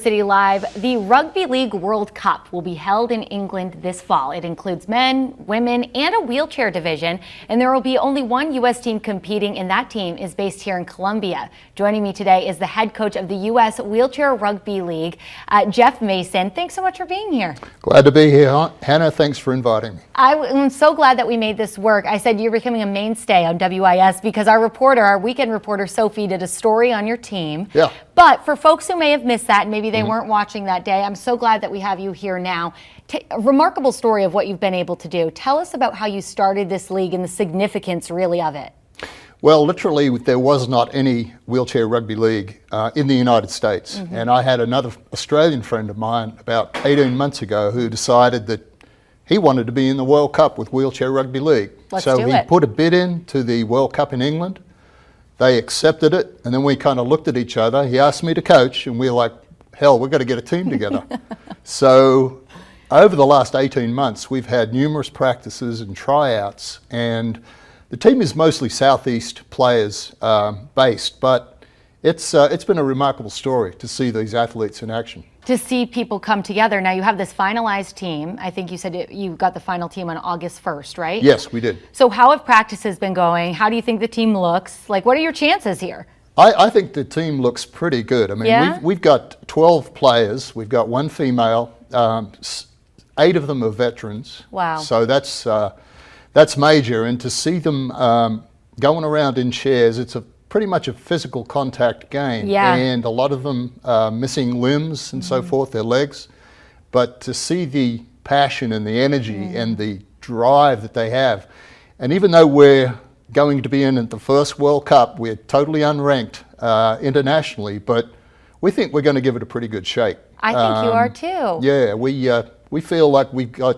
City Live, the Rugby League World Cup will be held in England this fall. It includes men, women, and a wheelchair division, and there will be only one U.S. team competing, and that team is based here in Columbia. Joining me today is the head coach of the U.S. Wheelchair Rugby League, Jeff Mason. Thanks so much for being here. Glad to be here, Hannah. Thanks for inviting me. I'm so glad that we made this work. I said you're becoming a mainstay on WIS because our weekend reporter, Sophie, did a story on your team. Yeah. But for folks who may have missed that, and maybe they weren't watching that day, I'm so glad that we have you here now. A remarkable story of what you've been able to do. Tell us about how you started this league and the significance really of it. Well, literally, there was not any wheelchair rugby league in the United States. And I had another Australian friend of mine about 18 months ago who decided that he wanted to be in the World Cup with Wheelchair Rugby League. So he put a bid in to the World Cup in England. They accepted it, and then we kind of looked at each other. He asked me to coach, and we were like, hell, we've got to get a team together. So over the last 18 months, we've had numerous practices and tryouts, and the team is mostly Southeast players based, but it's been a remarkable story to see these athletes in action. To see people come together. Now you have this finalized team. I think you said you got the final team on August 1st, right? Yes, we did. So how have practices been going? How do you think the team looks? Like, what are your chances here? I think the team looks pretty good. I mean, we've got 12 players. We've got one female. 8 of them are veterans. Wow. So that's major. And to see them going around in chairs, it's pretty much a physical contact game. Yeah. And a lot of them missing limbs and so forth, their legs. But to see the passion and the energy and the drive that they have, and even though we're going to be in at the first World Cup, we're totally unranked internationally, but we think we're going to give it a pretty good shake. I think you are too. Yeah, we feel like we've got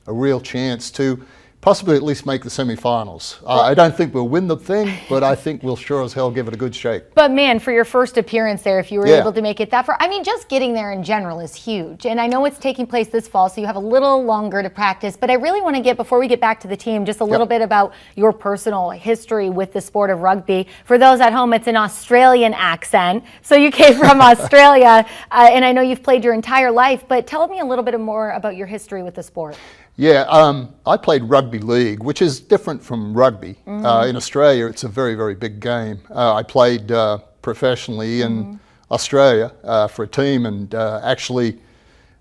a real chance to possibly at least make the semifinals. I don't think we'll win the thing, but I think we'll sure as hell give it a good shake. But man, for your first appearance there, if you were able to make it that far, I mean, just getting there in general is huge. And I know it's taking place this fall, so you have a little longer to practice. But I really want to get, before we get back to the team, just a little bit about your personal history with the sport of rugby. For those at home, it's an Australian accent. So you came from Australia, and I know you've played your entire life. But tell me a little bit more about your history with the sport. Yeah, I played rugby league, which is different from rugby. In Australia, it's a very, very big game. I played professionally in Australia for a team, and actually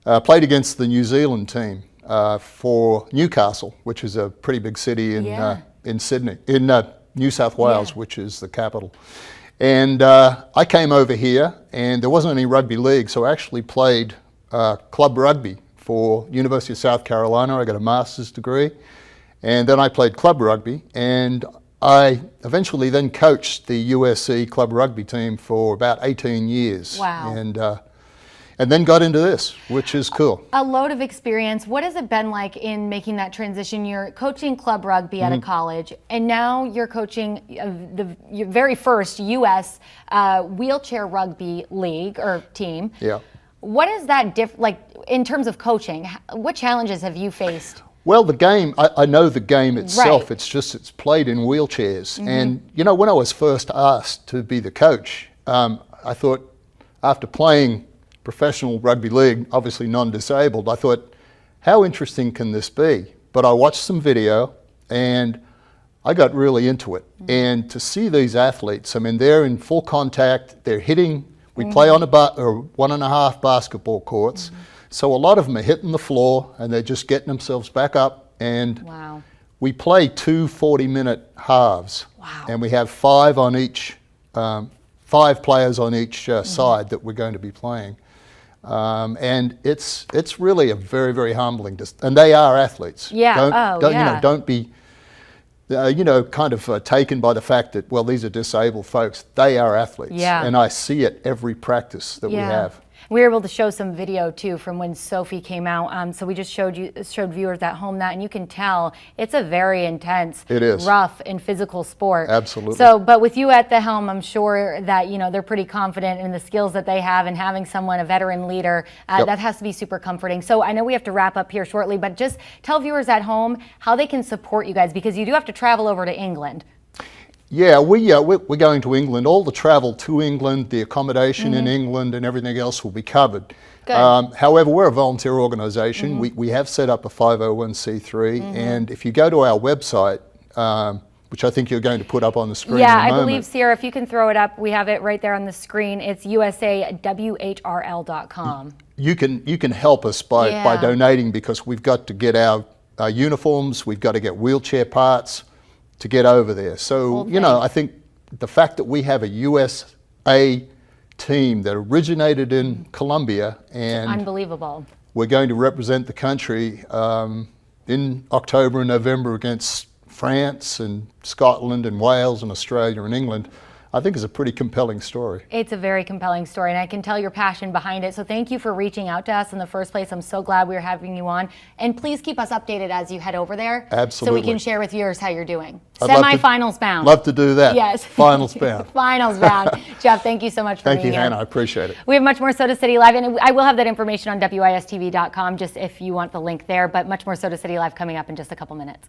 played against the New Zealand team for Newcastle, which is a pretty big city in Sydney, in New South Wales, which is the capital. And I came over here, and there wasn't any rugby league, so I actually played club rugby for University of South Carolina. I got a master's degree, and then I played club rugby, and I eventually then coached the USC club rugby team for about 18 years. Wow. And then got into this, which is cool. A load of experience. What has it been like in making that transition? You're coaching club rugby at a college, and now you're coaching your very first U.S. Wheelchair Rugby League or team. Yeah. What is that like in terms of coaching? What challenges have you faced? Well, the game, I know the game itself, it's played in wheelchairs. And, you know, when I was first asked to be the coach, I thought, after playing professional rugby league, obviously non-disabled, I thought, how interesting can this be? But I watched some video, and I got really into it. And to see these athletes, I mean, they're in full contact, they're hitting. We play on 1.5 basketball courts, so a lot of them are hitting the floor and they're just getting themselves back up. And we play 2 40-minute halves, and we have 5 on each, 5 players on each side that we're going to be playing. And it's really a very, very humbling. And they are athletes. Yeah. You know, don't be kind of taken by the fact that, well, these are disabled folks. They are athletes. Yeah. And I see it every practice that we have. We were able to show some video too from when Sophie came out. So we just showed viewers at home that, and you can tell it's a very intense, rough and physical sport. Absolutely. So, but with you at the helm, I'm sure that they're pretty confident in the skills that they have, and having someone, a veteran leader, that has to be super comforting. So I know we have to wrap up here shortly, but just tell viewers at home how they can support you guys, because you do have to travel over to England. Yeah, we're going to England. All the travel to England, the accommodation in England and everything else will be covered. Good. However, we're a volunteer organisation. We have set up a 501c3, and if you go to our website, which I think you're going to put up on the screen in a Yeah, I moment. believe, Sierra, if you can throw it up, we have it right there on the screen. It's usawhrl.com. You can help us by donating, because we've got to get our uniforms, we've got to get wheelchair parts to get over there. So, you know, I think the fact that we have a USA team that originated in Colombia, and Unbelievable. we're going to represent the country in October and November against France and Scotland and Wales and Australia and England, I think is a pretty compelling story. It's a very compelling story, and I can tell your passion behind it. So thank you for reaching out to us in the first place. I'm so glad we were having you on. And please keep us updated as you head over there. Absolutely. So we can share with viewers how you're doing. I'd love to- Semi-finals bound. Love to do that. Yes. Finals bound. Finals bound. Jeff, thank you so much for Thank being you, here. Hannah. I appreciate it. We have much more Soda City Live, and I will have that information on WISTV.com just if you want the link there, but much more Soda City Live coming up in just a couple minutes.